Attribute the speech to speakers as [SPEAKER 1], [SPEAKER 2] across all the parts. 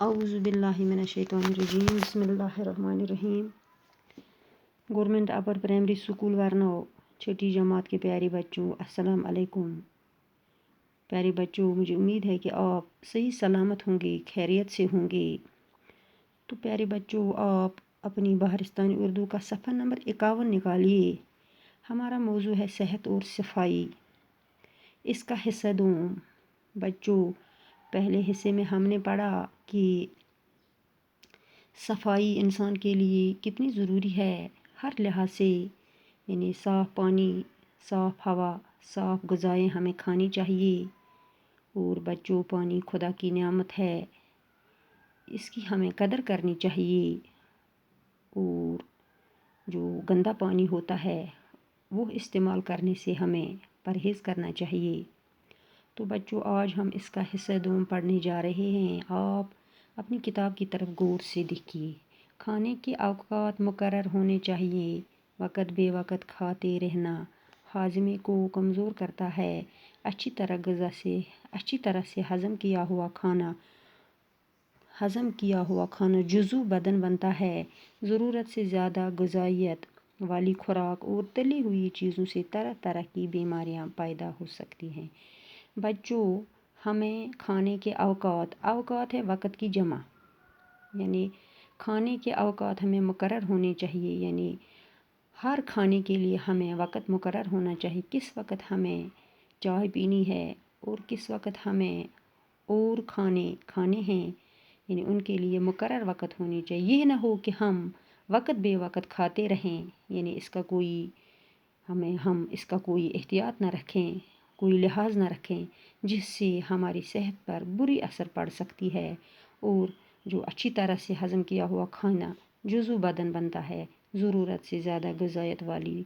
[SPEAKER 1] اعوذ باللہ من الشیطان الرجیم بسم اللہ الرحمن الرحیم۔ گورنمنٹ اپر پرائمری اسکول ورنو چھٹی جماعت کے پیارے بچوں، السلام علیکم۔ پیارے بچوں، مجھے امید ہے کہ آپ صحیح سلامت ہوں گے، خیریت سے ہوں گے۔ تو پیارے بچوں، آپ اپنی بہارستانی اردو کا صفحہ نمبر 51 نکالیے۔ ہمارا موضوع ہے صحت اور صفائی۔ اس کا حصہ دوم۔ بچوں، پہلے حصے میں ہم نے پڑھا کہ صفائی انسان کے لیے کتنی ضروری ہے ہر لحاظ سے، یعنی صاف پانی، صاف ہوا، صاف غذائیں ہمیں کھانی چاہیے۔ اور بچوں، پانی خدا کی نعمت ہے، اس کی ہمیں قدر کرنی چاہیے۔ اور جو گندا پانی ہوتا ہے وہ استعمال کرنے سے ہمیں پرہیز کرنا چاہیے۔ تو بچوں، آج ہم اس کا حصہ دوم پڑھنے جا رہے ہیں۔ آپ اپنی کتاب کی طرف غور سے دیکھیے۔ کھانے کے اوقات مقرر ہونے چاہیے۔ وقت بے وقت کھاتے رہنا ہاضمے کو کمزور کرتا ہے۔ اچھی طرح سے ہضم کیا ہوا کھانا جزو بدن بنتا ہے۔ ضرورت سے زیادہ غذائیت والی خوراک اور تلی ہوئی چیزوں سے طرح طرح کی بیماریاں پیدا ہو سکتی ہیں۔ بچوں، ہمیں کھانے کے اوقات ہے وقت کی جمع، یعنی کھانے کے اوقات ہمیں مقرر ہونے چاہیے، یعنی ہر کھانے کے لیے ہمیں وقت مقرر ہونا چاہیے۔ کس وقت ہمیں چائے پینی ہے اور کس وقت ہمیں اور کھانے ہیں، یعنی ان کے لیے مقرر وقت ہونی چاہیے۔ یہ نہ ہو کہ ہم وقت بے وقت کھاتے رہیں، یعنی ہم اس کا کوئی احتیاط نہ رکھیں، کوئی لحاظ نہ رکھیں، جس سے ہماری صحت پر بری اثر پڑ سکتی ہے۔ اور جو اچھی طرح سے ہضم کیا ہوا کھانا جزو بدن بنتا ہے۔ ضرورت سے زیادہ غذائیت والی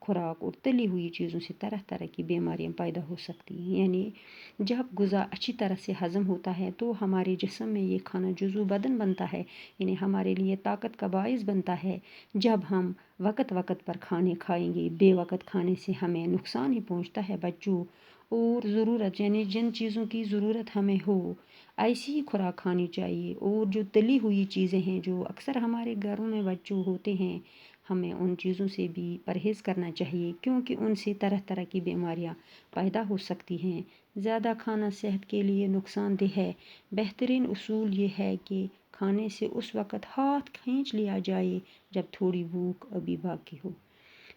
[SPEAKER 1] خوراک اور تلی ہوئی چیزوں سے طرح طرح کی بیماریاں پیدا ہو سکتی ہیں۔ یعنی جب غذا اچھی طرح سے ہضم ہوتا ہے تو ہمارے جسم میں یہ کھانا جزو بدن بنتا ہے، یعنی ہمارے لیے طاقت کا باعث بنتا ہے۔ جب ہم وقت پر کھانے کھائیں گے، بے وقت کھانے سے ہمیں نقصان ہی پہنچتا ہے بچوں۔ اور ضرورت، یعنی جن چیزوں کی ضرورت ہمیں ہو ایسی ہی خوراک کھانی چاہیے۔ اور جو تلی ہوئی چیزیں ہیں جو اکثر ہمارے گھروں میں بچوں ہوتے ہیں، ہمیں ان چیزوں سے بھی پرہیز کرنا چاہیے، کیونکہ ان سے طرح طرح کی بیماریاں پیدا ہو سکتی ہیں۔ زیادہ کھانا صحت کے لیے نقصان دہ ہے۔ بہترین اصول یہ ہے کہ کھانے سے اس وقت ہاتھ کھینچ لیا جائے جب تھوڑی بھوک ابھی باقی ہو۔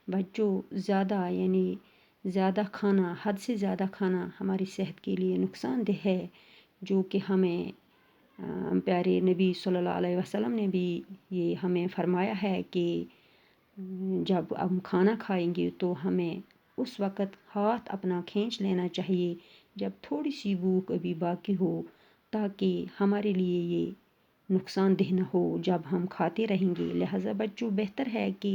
[SPEAKER 1] بچوں، زیادہ کھانا، حد سے زیادہ کھانا ہماری صحت کے لیے نقصان دہ ہے، جو کہ ہمیں پیارے نبی صلی اللہ علیہ وسلم نے بھی یہ ہمیں فرمایا ہے کہ جب ہم کھانا کھائیں گے تو ہمیں اس وقت ہاتھ اپنا کھینچ لینا چاہیے جب تھوڑی سی بھوک ابھی باقی ہو، تاکہ ہمارے لیے یہ نقصان دہ نہ ہو جب ہم کھاتے رہیں گے۔ لہٰذا بچوں، بہتر ہے کہ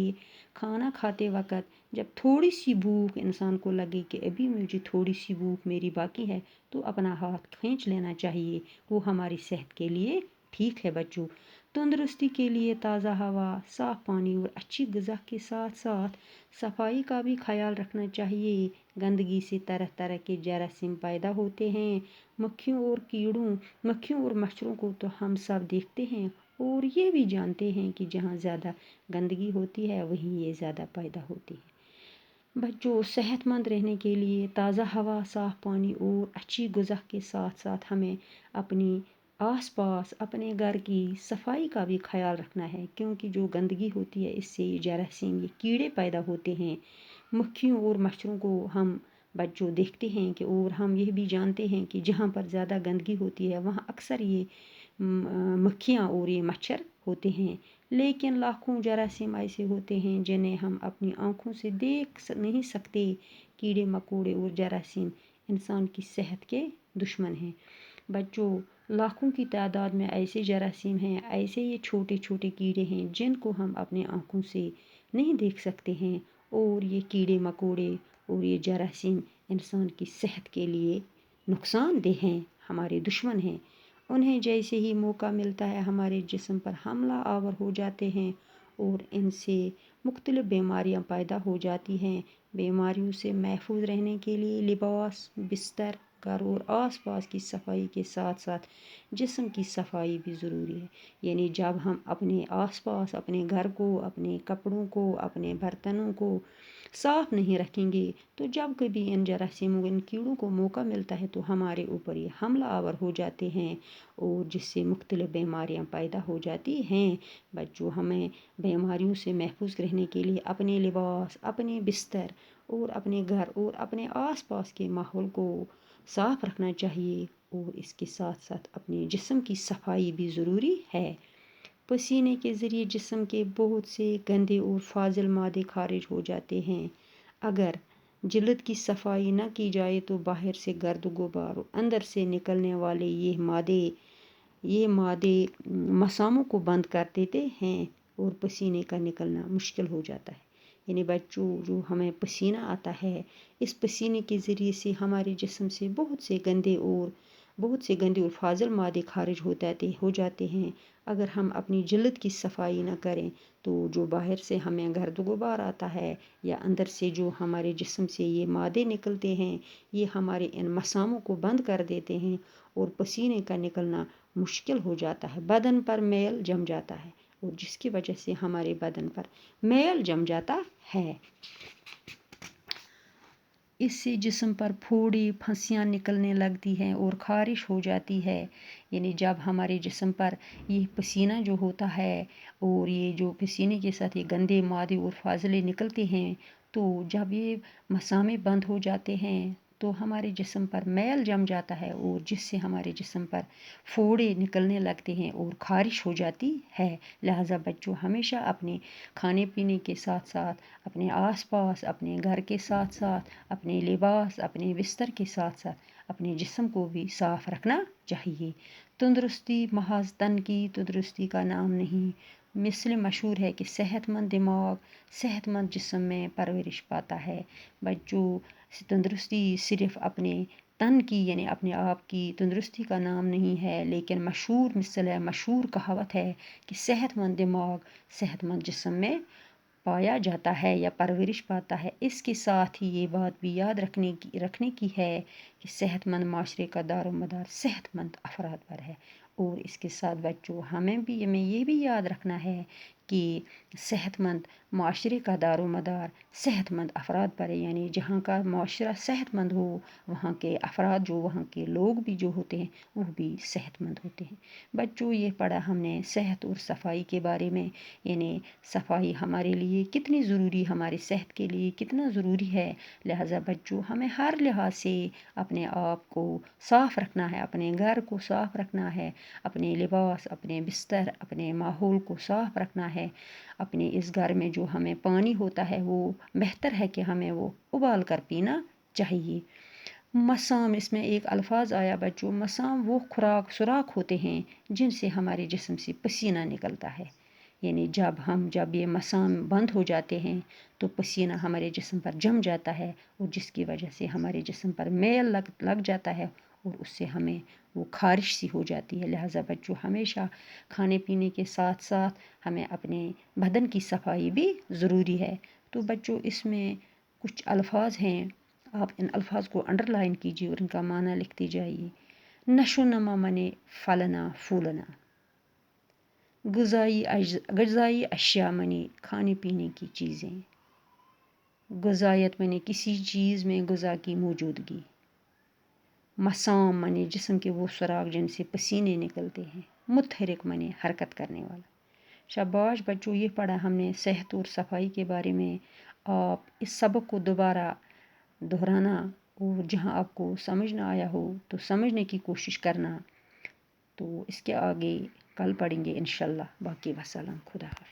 [SPEAKER 1] کھانا کھاتے وقت جب تھوڑی سی بھوک انسان کو لگے کہ ابھی مجھے تھوڑی سی بھوک میری باقی ہے، تو اپنا ہاتھ کھینچ لینا چاہیے۔ وہ ہماری صحت کے لیے ٹھیک ہے بچوں۔ تندرستی کے لیے تازہ ہوا، صاف پانی اور اچھی غذا کے ساتھ ساتھ صفائی کا بھی خیال رکھنا چاہیے۔ گندگی سے طرح طرح کے جراثیم پیدا ہوتے ہیں۔ مکھیوں اور مچھروں کو تو ہم سب دیکھتے ہیں اور یہ بھی جانتے ہیں کہ جہاں زیادہ گندگی ہوتی ہے وہیں یہ زیادہ پیدا ہوتی ہے۔ بچوں، صحت مند رہنے کے لیے تازہ ہوا، صاف پانی اور اچھی غذا کے ساتھ ساتھ ہمیں اپنی آس پاس اپنے گھر کی صفائی کا بھی خیال رکھنا ہے، کیونکہ جو گندگی ہوتی ہے اس سے یہ جراثیم، یہ کیڑے پیدا ہوتے ہیں۔ مکھیوں اور مچھروں کو ہم بچوں دیکھتے ہیں کہ، اور ہم یہ بھی جانتے ہیں کہ جہاں پر زیادہ گندگی ہوتی ہے وہاں اکثر یہ مکھیاں اور یہ مچھر ہوتے ہیں۔ لیکن لاکھوں جراثیم ایسے ہوتے ہیں جنہیں ہم اپنی آنکھوں سے دیکھ نہیں سکتے۔ کیڑے مکوڑے اور جراثیم انسان کی صحت کے دشمن ہیں۔ بچوں، لاکھوں کی تعداد میں ایسے جراثیم ہیں، ایسے یہ چھوٹے چھوٹے کیڑے ہیں جن کو ہم اپنے آنکھوں سے نہیں دیکھ سکتے ہیں، اور یہ کیڑے مکوڑے اور یہ جراثیم انسان کی صحت کے لیے نقصان دہ ہیں، ہمارے دشمن ہیں۔ انہیں جیسے ہی موقع ملتا ہے ہمارے جسم پر حملہ آور ہو جاتے ہیں اور ان سے مختلف بیماریاں پیدا ہو جاتی ہیں۔ بیماریوں سے محفوظ رہنے کے لیے لباس، بستر گھر اور آس پاس کی صفائی کے ساتھ ساتھ جسم کی صفائی بھی ضروری ہے. یعنی جب ہم اپنے آس پاس اپنے گھر کو، اپنے کپڑوں کو، اپنے برتنوں کو صاف نہیں رکھیں گے تو جب کبھی ان جراثیموں ان کیڑوں کو موقع ملتا ہے تو ہمارے اوپر یہ حملہ آور ہو جاتے ہیں اور جس سے مختلف بیماریاں پیدا ہو جاتی ہیں. بچوں، ہمیں بیماریوں سے محفوظ رہنے کے لیے اپنے لباس، اپنے بستر اور اپنے گھر اور اپنے آس پاس کے ماحول کو صاف رکھنا چاہیے اور اس کے ساتھ ساتھ اپنے جسم کی صفائی بھی ضروری ہے. پسینے کے ذریعے جسم کے بہت سے گندے اور فاضل مادے خارج ہو جاتے ہیں. اگر جلد کی صفائی نہ کی جائے تو باہر سے گرد و غبار اور اندر سے نکلنے والے یہ مادے مساموں کو بند کر دیتے ہیں اور پسینے کا نکلنا مشکل ہو جاتا ہے. یعنی بچوں، جو ہمیں پسینہ آتا ہے، اس پسینے کے ذریعے سے ہمارے جسم سے بہت سے گندے اور فاضل مادے خارج ہو جاتے ہیں. اگر ہم اپنی جلد کی صفائی نہ کریں تو جو باہر سے ہمیں گرد و غبار آتا ہے یا اندر سے جو ہمارے جسم سے یہ مادے نکلتے ہیں، یہ ہمارے ان مساموں کو بند کر دیتے ہیں اور پسینے کا نکلنا مشکل ہو جاتا ہے. بدن پر میل جم جاتا ہے اور جس کی وجہ سے ہمارے بدن پر میل جم جاتا ہے. اس سے جسم پر پھوڑے پھنسیاں نکلنے لگتی ہیں اور خارش ہو جاتی ہے. یعنی جب ہمارے جسم پر یہ پسینہ جو ہوتا ہے اور یہ جو پسینے کے ساتھ یہ گندے مادے اور فاضلے نکلتے ہیں تو جب یہ مسامے بند ہو جاتے ہیں تو ہمارے جسم پر میل جم جاتا ہے اور جس سے ہمارے جسم پر پھوڑے نکلنے لگتے ہیں اور خارش ہو جاتی ہے. لہٰذا بچوں، ہمیشہ اپنے کھانے پینے کے ساتھ ساتھ اپنے آس پاس، اپنے گھر کے ساتھ ساتھ اپنے لباس، اپنے بستر کے ساتھ ساتھ اپنے جسم کو بھی صاف رکھنا چاہیے. تندرستی محض تن کی تندرستی کا نام نہیں. مثل مشہور ہے کہ صحت مند دماغ صحت مند جسم میں پرورش پاتا ہے. بچوں، تندرستی صرف اپنے تن کی یعنی اپنے آپ کی تندرستی کا نام نہیں ہے، لیکن مشہور کہاوت ہے کہ صحت مند دماغ صحت مند جسم میں پایا جاتا ہے یا پرورش پاتا ہے. اس کے ساتھ ہی یہ بات بھی یاد رکھنے کی ہے کہ صحت مند معاشرے کا دار و مدار صحت مند افراد پر ہے. اور اس کے ساتھ بچوں، ہمیں یہ بھی یاد رکھنا ہے کہ صحت مند معاشرے کا دار و مدار صحت مند افراد پر ہے. یعنی جہاں کا معاشرہ صحت مند ہو وہاں کے افراد وہاں کے لوگ بھی جو ہوتے ہیں وہ بھی صحت مند ہوتے ہیں. بچوں، یہ پڑھا ہم نے صحت اور صفائی کے بارے میں. یعنی صفائی ہمارے لیے کتنی ضروری، ہماری صحت کے لیے کتنا ضروری ہے. لہٰذا بچوں، ہمیں ہر لحاظ سے اپنے آپ کو صاف رکھنا ہے، اپنے گھر کو صاف رکھنا ہے، اپنے لباس، اپنے بستر، اپنے ماحول کو صاف رکھنا ہے. اپنے اس گھر میں جو ہمیں پانی ہوتا ہے وہ بہتر ہے کہ ہمیں وہ ابال کر پینا چاہیے. مسام، اس میں ایک الفاظ آیا بچوں، مسام وہ سوراخ ہوتے ہیں جن سے ہمارے جسم سے پسینہ نکلتا ہے. یعنی جب یہ مسام بند ہو جاتے ہیں تو پسینہ ہمارے جسم پر جم جاتا ہے اور جس کی وجہ سے ہمارے جسم پر میل لگ جاتا ہے اور اس سے ہمیں وہ خارش سی ہو جاتی ہے. لہٰذا بچوں، ہمیشہ کھانے پینے کے ساتھ ساتھ ہمیں اپنے بدن کی صفائی بھی ضروری ہے. تو بچوں، اس میں کچھ الفاظ ہیں، آپ ان الفاظ کو انڈر لائن کیجیے اور ان کا معنی لکھتے جائیے. نشو نما منے پھلنا پھولنا. غذائی اشیاء منے کھانے پینے کی چیزیں. غذائیت منے کسی چیز میں غذا کی موجودگی. مسام منے جسم کے وہ سراغ جن سے پسینے نکلتے ہیں. متحرک منے حرکت کرنے والا. شاباش بچوں، یہ پڑھا ہم نے صحت اور صفائی کے بارے میں. آپ اس سبق کو دوبارہ دہرانا اور جہاں آپ کو سمجھ نہ آیا ہو تو سمجھنے کی کوشش کرنا. تو اس کے آگے کل پڑھیں گے انشاءاللہ. باقی وسلام. خدا حافظ.